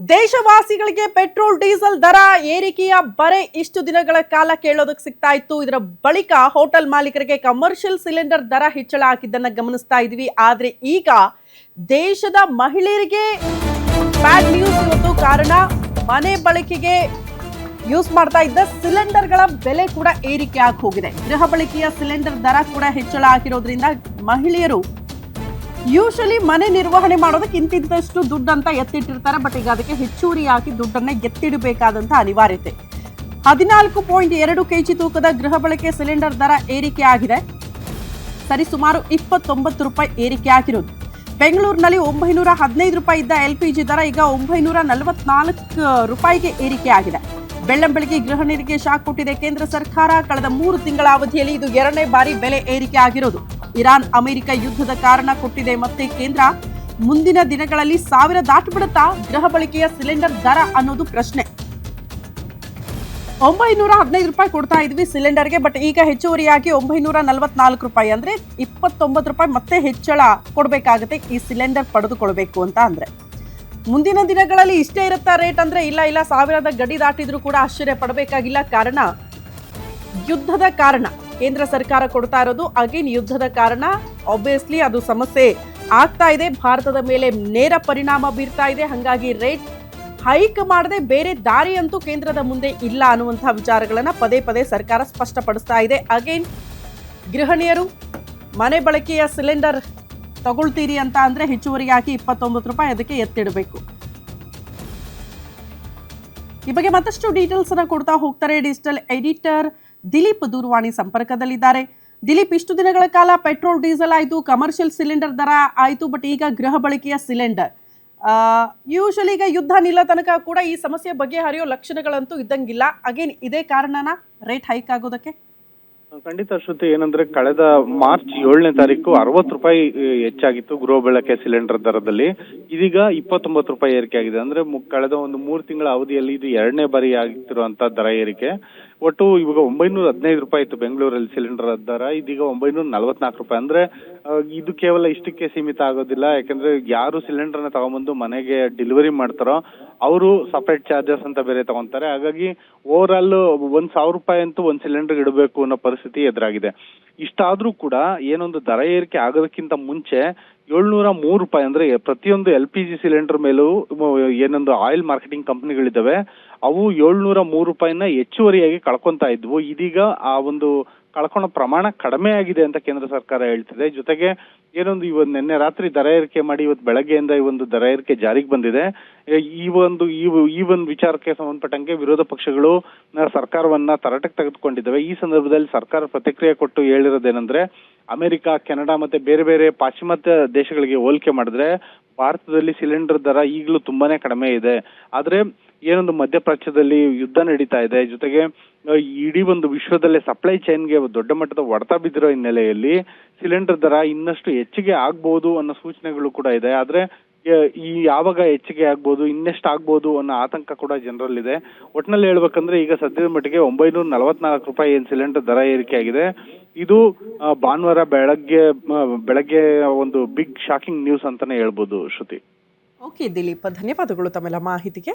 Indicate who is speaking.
Speaker 1: ದೇಶವಾಸಿಗಳಿಗೆ petrol diesel ದರ ಏರಿಕೆಯ ಬರೆ ಇಷ್ಟು ದಿನಗಳ ಕಾಲ ಕೇಳೋದಕ್ಕೆ ಸಿಗ್ತಾ ಇತ್ತು. ಇದರ ಬಳಿಕ ಹೋಟೆಲ್ ಮಾಲೀಕರಿಗೆ ಕಮರ್ಷಿಯಲ್ ಸಿಲಿಂಡರ್ ದರ ಹೆಚ್ಚಳ ಆಗಿದ್ದನ್ನ ಗಮನಿಸ್ತಾ ಇದ್ವಿ. ಆದ್ರೆ ಈಗ ದೇಶದ ಮಹಿಳೆಯರಿಗೆ ಬ್ಯಾಡ್ ನ್ಯೂಸ್ ಇವತ್ತು. ಕಾರಣ ಮನೆ ಬಳಕೆಗೆ ಯೂಸ್ ಮಾಡ್ತಾ ಇದ್ದ ಸಿಲಿಂಡರ್ಗಳ ಬೆಲೆ ಕೂಡ ಏರಿಕೆ ಆಗಿ ಹೋಗಿದೆ. ಗೃಹ ಬಳಕೆಯ ಸಿಲಿಂಡರ್ ದರ ಕೂಡ ಹೆಚ್ಚಳ ಆಗಿರೋದ್ರಿಂದ ಮಹಿಳೆಯರು ಯೂಶಲಿ ಮನೆ ನಿರ್ವಹಣೆ ಮಾಡೋದಕ್ಕೆ ಇಂತಿದ್ದಷ್ಟು ದುಡ್ಡು ಅಂತ ಎತ್ತಿಟ್ಟಿರ್ತಾರೆ. ಬಟ್ ಈಗ ಅದಕ್ಕೆ ಹೆಚ್ಚುವರಿಯಾಗಿ ದುಡ್ಡನ್ನ ಎತ್ತಿಡಬೇಕಾದಂತ ಅನಿವಾರ್ಯತೆ. 14.2 kg ತೂಕದ ಗೃಹ ಬಳಕೆ ಸಿಲಿಂಡರ್ ದರ ಏರಿಕೆ ಆಗಿದೆ. ಸರಿ ಸುಮಾರು 29 ರೂಪಾಯಿ ಏರಿಕೆ ಆಗಿರೋದು. ಬೆಂಗಳೂರಿನಲ್ಲಿ 915 ರೂಪಾಯಿ ಇದ್ದ LPG ದರ ಈಗ 944 ರೂಪಾಯಿಗೆ ಏರಿಕೆ ಆಗಿದೆ. ಬೆಳ್ಳಂಬೆಳಗ್ಗೆ ಗೃಹಿಣಿಯರಿಗೆ ಶಾಕ್ ಕೊಟ್ಟಿದೆ ಕೇಂದ್ರ ಸರ್ಕಾರ. ಕಳೆದ 3 ತಿಂಗಳ ಅವಧಿಯಲ್ಲಿ ಇದು 2ನೇ ಬಾರಿ ಬೆಲೆ ಏರಿಕೆ ಆಗಿರೋದು. ಇರಾನ್ ಅಮೆರಿಕ ಯುದ್ಧದ ಕಾರಣ ಕೊಟ್ಟಿದೆ ಮತ್ತೆ ಕೇಂದ್ರ. ಮುಂದಿನ ದಿನಗಳಲ್ಲಿ 1000 ದಾಟಿಬಿಡುತ್ತಾ ಗೃಹ ಬಳಕೆಯ ಸಿಲಿಂಡರ್ ದರ ಅನ್ನೋದು ಪ್ರಶ್ನೆ. 915 ರೂಪಾಯಿ ಕೊಡ್ತಾ ಇದ್ವಿ ಸಿಲಿಂಡರ್ಗೆ, ಬಟ್ ಈಗ ಹೆಚ್ಚುವರಿಯಾಗಿ 944 ರೂಪಾಯಿ ಅಂದ್ರೆ 29 ರೂಪಾಯಿ ಮತ್ತೆ ಹೆಚ್ಚಳ ಕೊಡ್ಬೇಕಾಗತ್ತೆ ಈ ಸಿಲಿಂಡರ್ ಪಡೆದುಕೊಳ್ಬೇಕು ಅಂತ. ಅಂದ್ರೆ ಮುಂದಿನ ದಿನಗಳಲ್ಲಿ ಇಷ್ಟೇ ಇರುತ್ತಾ ರೇಟ್ ಅಂದ್ರೆ ಇಲ್ಲ 1000ದ ಗಡಿ ದಾಟಿದ್ರು ಕೂಡ ಆಶ್ಚರ್ಯ ಪಡಬೇಕಾಗಿಲ್ಲ. ಕಾರಣ ಯುದ್ಧದ ಕಾರಣ ಕೇಂದ್ರ ಸರ್ಕಾರ ಕೊಡ್ತಾ ಇರೋದು. ಅಗೇನ್ ಯುದ್ಧದ ಕಾರಣ ಆಬ್ವಿಯಸ್ಲಿ ಅದು ಸಮಸ್ಯೆ ಆಗ್ತಾ ಇದೆ, ಭಾರತದ ಮೇಲೆ ನೇರ ಪರಿಣಾಮ ಬೀರ್ತಾ ಇದೆ. ಹಾಗಾಗಿ ರೇಟ್ ಹೈಕ್ ಮಾಡದೆ ಬೇರೆ ದಾರಿ ಅಂತೂ ಕೇಂದ್ರದ ಮುಂದೆ ಇಲ್ಲ ಅನ್ನುವಂತಹ ವಿಚಾರಗಳನ್ನ ಪದೇ ಪದೇ ಸರ್ಕಾರ ಸ್ಪಷ್ಟಪಡಿಸ್ತಾ ಇದೆ. ಅಗೇನ್ ಗೃಹಿಣಿಯರು ಮನೆ ಬಳಕೆಯ ಸಿಲಿಂಡರ್ ತಗೊಳ್ತೀರಿ ಅಂತ ಅಂದ್ರೆ ಹೆಚ್ಚುವರಿಯಾಗಿ 29 ರೂಪಾಯಿ ಅದಕ್ಕೆ ಎತ್ತಿಡಬೇಕು. ಈ ಬಗ್ಗೆ ಮತ್ತಷ್ಟು ಡೀಟೇಲ್ಸ್ ಅನ್ನ ಕೊಡ್ತಾ ಹೋಗ್ತಾರೆ ಡಿಜಿಟಲ್ ಎಡಿಟರ್ ದಿಲೀಪ್ ದೂರವಾಣಿ ಸಂಪರ್ಕದಲ್ಲಿದ್ದಾರೆ. ದಿಲೀಪ್, ಇಷ್ಟು ದಿನಗಳ ಕಾಲ ಪೆಟ್ರೋಲ್ ಡೀಸೆಲ್ ಆಯಿತು, ಕಮರ್ಷಿಯಲ್ ಸಿಲಿಂಡರ್ ದರ ಆಯಿತು, ಬಟ್ ಈಗ ಗೃಹ ಬಳಕೆಯ ಸಿಲಿಂಡರ್ ಯೂಶಲಿ ಈಗ ಯುದ್ಧ ನಿಲ್ಲ ತನಕ ಕೂಡ ಈ ಸಮಸ್ಯೆ ಬಗೆಹರಿಯೋ ಲಕ್ಷಣಗಳಂತೂ ಇದ್ದಂಗಿಲ್ಲ. ಅಗೇನ್ ಇದೇ ಕಾರಣನ ರೇಟ್ ಹೈಕ್ ಆಗೋದಕ್ಕೆ?
Speaker 2: ಖಂಡಿತ ಶ್ರುತಿ, ಏನಂದ್ರೆ ಕಳೆದ ಮಾರ್ಚ್ 7ನೇ ತಾರೀಕು 60 ರೂಪಾಯಿ ಹೆಚ್ಚಾಗಿತ್ತು ಗೃಹ ಬಳಕೆ ಸಿಲಿಂಡರ್ ದರದಲ್ಲಿ. ಇದೀಗ 29 ರೂಪಾಯಿ ಏರಿಕೆ ಆಗಿದೆ. ಅಂದ್ರೆ ಕಳೆದ ಒಂದು 3 ತಿಂಗಳ ಅವಧಿಯಲ್ಲಿ ಇದು 2ನೇ ಬಾರಿ ಆಗಿರುವಂತ ದರ ಏರಿಕೆ. ಒಟ್ಟು ಇವಾಗ 915 ರೂಪಾಯಿ ಇತ್ತು ಬೆಂಗಳೂರಲ್ಲಿ ಸಿಲಿಂಡರ್ ದರ, ಇದೀಗ 944 ರೂಪಾಯಿ. ಅಂದ್ರೆ ಇದು ಕೇವಲ ಇಷ್ಟಕ್ಕೆ ಸೀಮಿತ ಆಗೋದಿಲ್ಲ. ಯಾಕಂದ್ರೆ ಯಾರು ಸಿಲಿಂಡರ್ನ ತಗೊಂಡ್ಬಂದು ಮನೆಗೆ ಡೆಲಿವರಿ ಮಾಡ್ತಾರೋ ಅವರು ಸಪರೇಟ್ ಚಾರ್ಜಸ್ ಅಂತ ಬೇರೆ ತಗೊಂತಾರೆ. ಹಾಗಾಗಿ ಓವರ್ ಆಲ್ 1,000 ರೂಪಾಯಿ ಅಂತೂ ಒಂದ್ ಸಿಲಿಂಡರ್ ಇಡಬೇಕು ಅನ್ನೋ ಪರಿಸ್ಥಿತಿ ಎದುರಾಗಿದೆ. ಇಷ್ಟಾದ್ರೂ ಕೂಡ ಏನೊಂದು ದರ ಏರಿಕೆ ಆಗೋದಕ್ಕಿಂತ ಮುಂಚೆ 703 ರೂಪಾಯಿ, ಅಂದ್ರೆ ಪ್ರತಿಯೊಂದು LPG ಸಿಲಿಂಡರ್ ಮೇಲೂ ಏನೊಂದು ಆಯಿಲ್ ಮಾರ್ಕೆಟಿಂಗ್ ಕಂಪನಿಗಳಿದಾವೆ ಅವು 703 ರೂಪಾಯಿನ ಹೆಚ್ಚುವರಿಯಾಗಿ ಕಳ್ಕೊಂತಾ ಇದ್ವು. ಇದೀಗ ಆ ಒಂದು ಕಳ್ಕೊಳ್ಳೋ ಪ್ರಮಾಣ ಕಡಿಮೆ ಆಗಿದೆ ಅಂತ ಕೇಂದ್ರ ಸರ್ಕಾರ ಹೇಳ್ತಿದೆ. ಜೊತೆಗೆ ಏನೊಂದು ಇವತ್ತು ನಿನ್ನೆ ರಾತ್ರಿ ದರ ಏರಿಕೆ ಮಾಡಿ ಇವತ್ತು ಬೆಳಗ್ಗೆಯಿಂದ ಈ ಒಂದು ದರ ಏರಿಕೆ ಜಾರಿಗೆ ಬಂದಿದೆ. ಈ ಒಂದು ವಿಚಾರಕ್ಕೆ ಸಂಬಂಧಪಟ್ಟಂಗೆ ವಿರೋಧ ಪಕ್ಷಗಳು ಸರ್ಕಾರವನ್ನ ತರಾಟೆಗೆ ತೆಗೆದುಕೊಂಡಿದ್ದಾವೆ. ಈ ಸಂದರ್ಭದಲ್ಲಿ ಸರ್ಕಾರ ಪ್ರತಿಕ್ರಿಯೆ ಕೊಟ್ಟು ಹೇಳಿರೋದೇನೆಂದ್ರೆ, ಅಮೆರಿಕ, ಕೆನಡಾ ಮತ್ತೆ ಬೇರೆ ಬೇರೆ ಪಾಶ್ಚಿಮಾತ್ಯ ದೇಶಗಳಿಗೆ ಹೋಲಿಕೆ ಮಾಡಿದ್ರೆ ಭಾರತದಲ್ಲಿ ಸಿಲಿಂಡರ್ ದರ ಈಗಲೂ ತುಂಬಾನೇ ಕಡಿಮೆ ಇದೆ. ಆದ್ರೆ ಏನೊಂದು ಮಧ್ಯಪ್ರಾಚ್ಯದಲ್ಲಿ ಯುದ್ಧ ನಡೀತಾ ಇದೆ, ಜೊತೆಗೆ ಇಡೀ ಒಂದು ವಿಶ್ವದಲ್ಲೇ ಸಪ್ಲೈ ಚೈನ್ಗೆ ದೊಡ್ಡ ಮಟ್ಟದ ಹೊಡೆತ ಬಿದ್ದಿರೋ ಹಿನ್ನೆಲೆಯಲ್ಲಿ ಸಿಲಿಂಡರ್ ದರ ಇನ್ನಷ್ಟು ಹೆಚ್ಚಿಗೆ ಆಗ್ಬಹುದು ಅನ್ನೋ ಸೂಚನೆಗಳು ಕೂಡ ಇದೆ. ಆದ್ರೆ ಈ ಯಾವಾಗ ಹೆಚ್ಚಿಗೆ ಆಗ್ಬೋದು, ಇನ್ನೆಷ್ಟು ಆಗ್ಬೋದು ಅನ್ನೋ ಆತಂಕ ಕೂಡ ಜನರಲ್ಲಿದೆ. ಒಟ್ನಲ್ಲಿ ಹೇಳ್ಬೇಕಂದ್ರೆ ಈಗ ಸದ್ಯದ ಮಟ್ಟಿಗೆ 944 ರೂಪಾಯಿ ಏನ್ ಸಿಲಿಂಡರ್ ದರ ಏರಿಕೆ ಆಗಿದೆ. ಇದು ಭಾನುವಾರ ಬೆಳಗ್ಗೆ ಒಂದು ಬಿಗ್ ಶಾಕಿಂಗ್ ನ್ಯೂಸ್ ಅಂತಾನೆ ಹೇಳ್ಬೋದು ಶ್ರುತಿ.
Speaker 1: ಓಕೆ ದಿಲೀಪ್, ಧನ್ಯವಾದಗಳು ತಮ್ಮೆಲ್ಲ ಮಾಹಿತಿಗೆ.